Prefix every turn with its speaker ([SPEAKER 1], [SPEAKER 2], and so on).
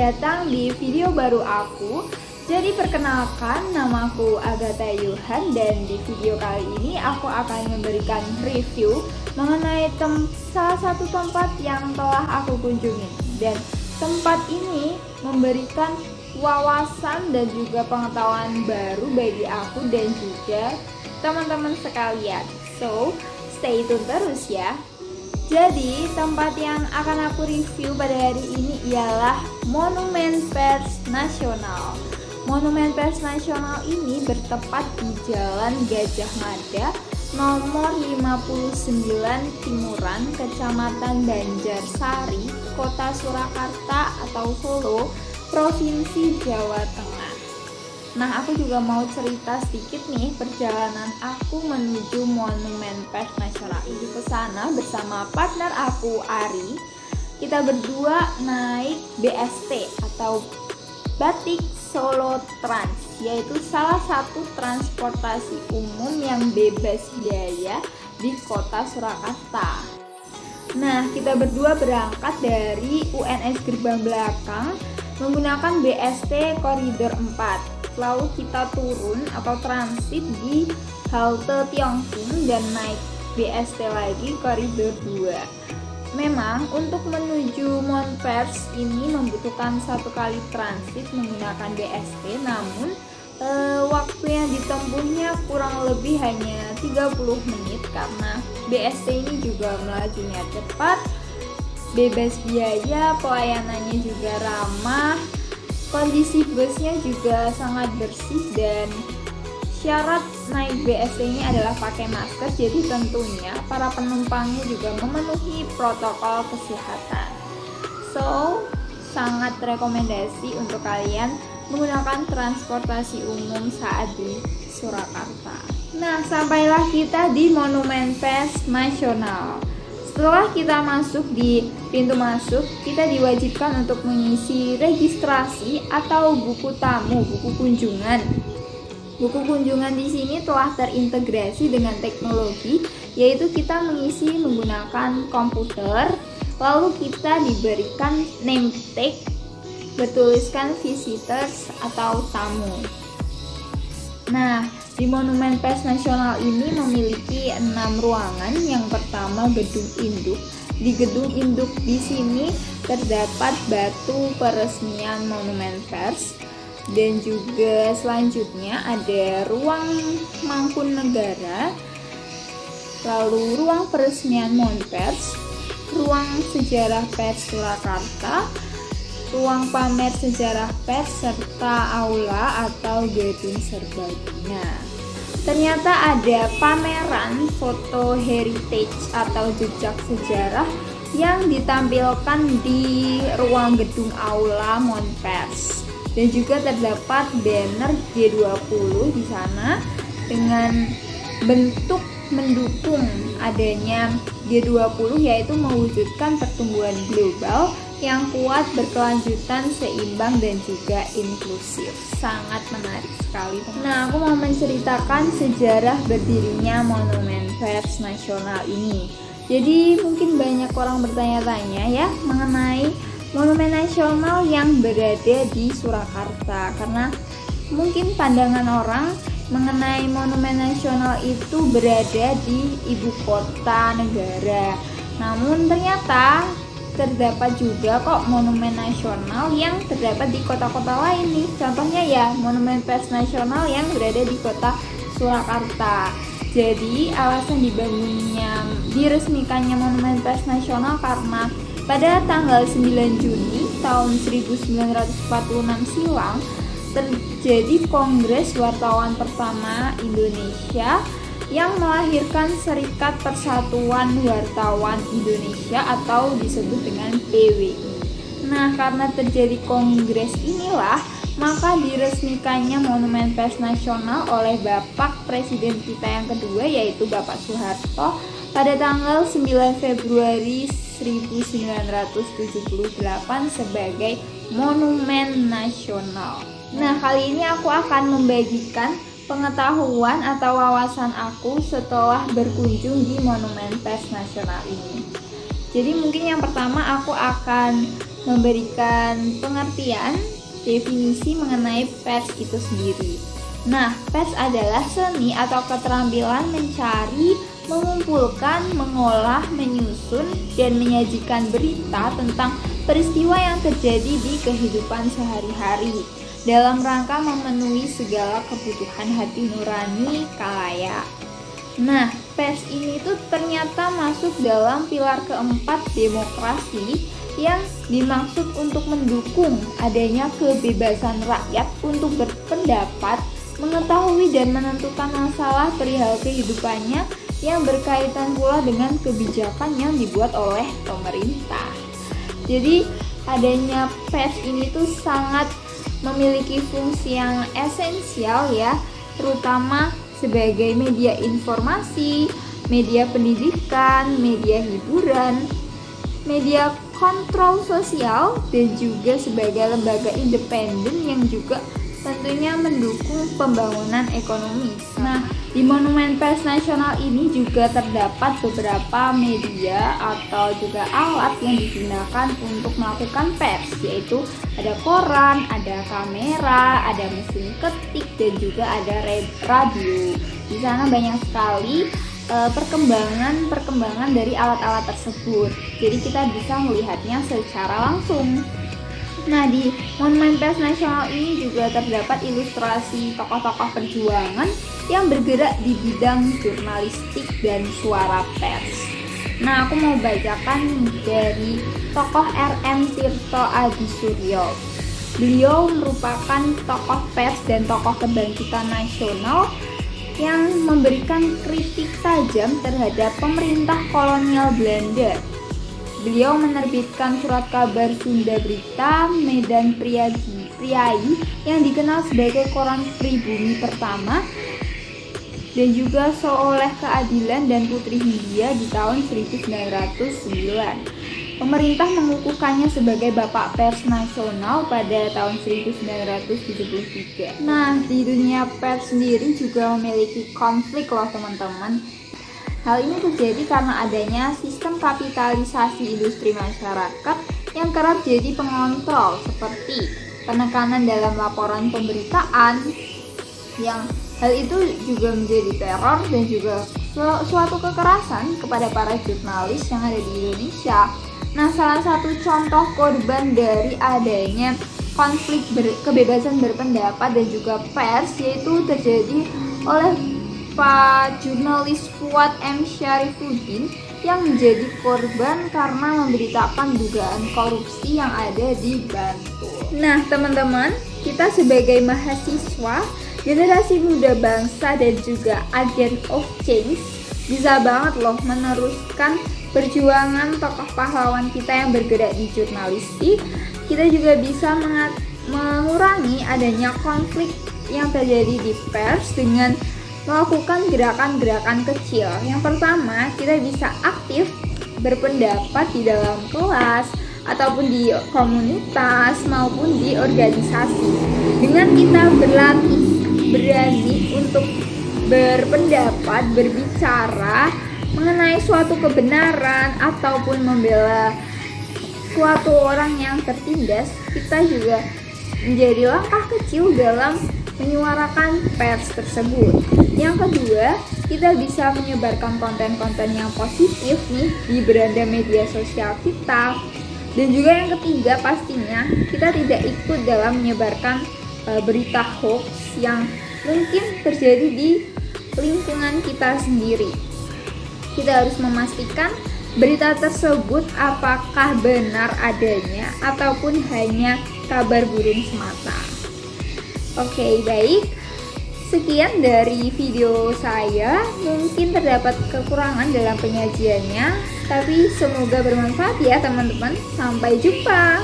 [SPEAKER 1] datang di video baru aku. Jadi perkenalkan, namaku Agatha Yuhan dan di video kali ini aku akan memberikan review mengenai salah satu tempat yang telah aku kunjungi. Dan tempat ini memberikan wawasan dan juga pengetahuan baru bagi aku dan juga teman-teman sekalian. So, stay tune terus ya. Jadi, tempat yang akan aku review pada hari ini ialah Monumen Pers Nasional. Monumen Pers Nasional ini bertepat di Jalan Gajah Mada nomor 59 Timuran, Kecamatan Banjarsari, Kota Surakarta atau Solo, Provinsi Jawa Tengah. Nah, aku juga mau cerita sedikit nih perjalanan aku menuju Monumen Pers Nasional ini ke sana bersama partner aku, Ari. Kita berdua naik BST atau Batik Solo Trans, yaitu salah satu transportasi umum yang bebas biaya di Kota Surakarta. Nah, kita berdua berangkat dari UNS Gerbang Belakang menggunakan BST Koridor 4. Lalu kita turun atau transit di halte Tiongking dan naik BST lagi Koridor 2. Memang untuk menuju Monpers ini membutuhkan 1 kali transit menggunakan BST, namun waktu yang ditempuhnya kurang lebih hanya 30 menit karena BST ini juga melajunya cepat, bebas biaya, pelayanannya juga ramah, kondisi busnya juga sangat bersih dan syarat naik BST ini adalah pakai masker, jadi tentunya para penumpangnya juga memenuhi protokol kesehatan. So, sangat rekomendasi untuk kalian menggunakan transportasi umum saat di Surakarta. Nah, sampailah kita di Monumen Pers Nasional. Setelah kita masuk di pintu masuk, kita diwajibkan untuk mengisi registrasi atau buku tamu, buku kunjungan. Buku kunjungan di sini telah terintegrasi dengan teknologi, yaitu kita mengisi menggunakan komputer, lalu kita diberikan name tag bertuliskan visitors atau tamu. Nah, di Monumen Pers Nasional ini memiliki 6 ruangan. Yang pertama gedung induk. Di gedung induk di sini terdapat batu peresmian Monumen Pers. Dan juga selanjutnya ada ruang Mangkunegara, lalu ruang peresmian Monpers, ruang sejarah pers Surakarta, ruang pamer sejarah pers, serta aula atau gedung serbaguna. Ternyata ada pameran foto heritage atau jejak sejarah yang ditampilkan di ruang gedung aula Monpers. Dan juga terdapat banner G20 di sana dengan bentuk mendukung adanya G20, yaitu mewujudkan pertumbuhan global yang kuat, berkelanjutan, seimbang dan juga inklusif. Sangat menarik sekali. Nah, aku mau menceritakan sejarah berdirinya Monumen Pers Nasional ini. Jadi mungkin banyak orang bertanya-tanya ya mengenai Monumen Nasional yang berada di Surakarta, karena mungkin pandangan orang mengenai Monumen Nasional itu berada di ibu kota negara. Namun ternyata terdapat juga kok Monumen Nasional yang terdapat di kota-kota lain nih. Contohnya ya Monumen Pers Nasional yang berada di kota Surakarta. Jadi alasan diresmikannya Monumen Pers Nasional karena pada tanggal 9 Juni tahun 1946 silam terjadi Kongres Wartawan Pertama Indonesia yang melahirkan Serikat Persatuan Wartawan Indonesia atau disebut dengan PWI. Nah, karena terjadi kongres inilah maka diresmikannya Monumen Pers Nasional oleh Bapak Presiden kita yang kedua, yaitu Bapak Soeharto pada tanggal 9 Februari 1978 sebagai Monumen Nasional. Nah, kali ini aku akan membagikan pengetahuan atau wawasan aku setelah berkunjung di Monumen Pers Nasional ini. Jadi mungkin yang pertama aku akan memberikan pengertian definisi mengenai pers itu sendiri. Nah, pers adalah seni atau keterampilan mencari, mengumpulkan, mengolah, menyusun, dan menyajikan berita tentang peristiwa yang terjadi di kehidupan sehari-hari dalam rangka memenuhi segala kebutuhan hati nurani khalayak. Nah, pers ini tuh ternyata masuk dalam pilar keempat demokrasi yang dimaksud untuk mendukung adanya kebebasan rakyat untuk berpendapat, mengetahui dan menentukan masalah perihal kehidupannya yang berkaitan pula dengan kebijakan yang dibuat oleh pemerintah. Jadi adanya pers ini tuh sangat memiliki fungsi yang esensial ya, terutama sebagai media informasi, media pendidikan, media hiburan, media kontrol sosial, dan juga sebagai lembaga independen yang juga tentunya mendukung pembangunan ekonomi. Nah, di Monumen Pers Nasional ini juga terdapat beberapa media atau juga alat yang digunakan untuk melakukan pers, yaitu ada koran, ada kamera, ada mesin ketik, dan juga ada radio. Di sana banyak sekali perkembangan dari alat-alat tersebut. Jadi kita bisa melihatnya secara langsung. Nah, di Monumen Pers Nasional ini juga terdapat ilustrasi tokoh-tokoh perjuangan yang bergerak di bidang jurnalistik dan suara pers. Nah, aku mau bacakan dari tokoh R.M. Tirto Adisuryo. Beliau merupakan tokoh pers dan tokoh kebangkitan nasional yang memberikan kritik tajam terhadap pemerintah kolonial Belanda. Beliau menerbitkan surat kabar Sunda Berita, Medan Priai yang dikenal sebagai koran pribumi pertama, dan juga Seoleh Keadilan dan Putri Hindia di tahun 1909. Pemerintah mengukuhkannya sebagai Bapak Pers Nasional pada tahun 1973. Nah, di dunia pers sendiri juga memiliki konflik loh teman-teman. Hal ini terjadi karena adanya sistem kapitalisasi industri masyarakat yang kerap jadi pengontrol, seperti penekanan dalam laporan pemberitaan, yang hal itu juga menjadi teror dan juga suatu kekerasan kepada para jurnalis yang ada di Indonesia. Nah, salah satu contoh korban dari adanya konflik kebebasan berpendapat dan juga pers yaitu terjadi oleh Pak jurnalis Fuad M. Syarifuddin yang menjadi korban karena memberitakan dugaan korupsi yang ada di Bantul. Nah, teman-teman, kita sebagai mahasiswa, generasi muda bangsa dan juga agent of change bisa banget loh meneruskan perjuangan tokoh pahlawan kita yang bergerak di jurnalistik. Kita juga bisa mengurangi adanya konflik yang terjadi di pers dengan melakukan gerakan-gerakan kecil. Yang pertama, kita bisa aktif berpendapat di dalam kelas ataupun di komunitas maupun di organisasi. Dengan kita berani untuk berpendapat, berbicara mengenai suatu kebenaran ataupun membela suatu orang yang tertindas, kita juga menjadi langkah kecil dalam menyuarakan pers tersebut. Yang kedua, kita bisa menyebarkan konten-konten yang positif nih di beranda media sosial kita. Dan juga yang ketiga, pastinya kita tidak ikut dalam menyebarkan berita hoax yang mungkin terjadi di lingkungan kita sendiri. Kita harus memastikan berita tersebut apakah benar adanya ataupun hanya kabar burung semata. Oke, baik. Sekian dari video saya. Mungkin terdapat kekurangan dalam penyajiannya, tapi semoga bermanfaat ya teman-teman. Sampai jumpa.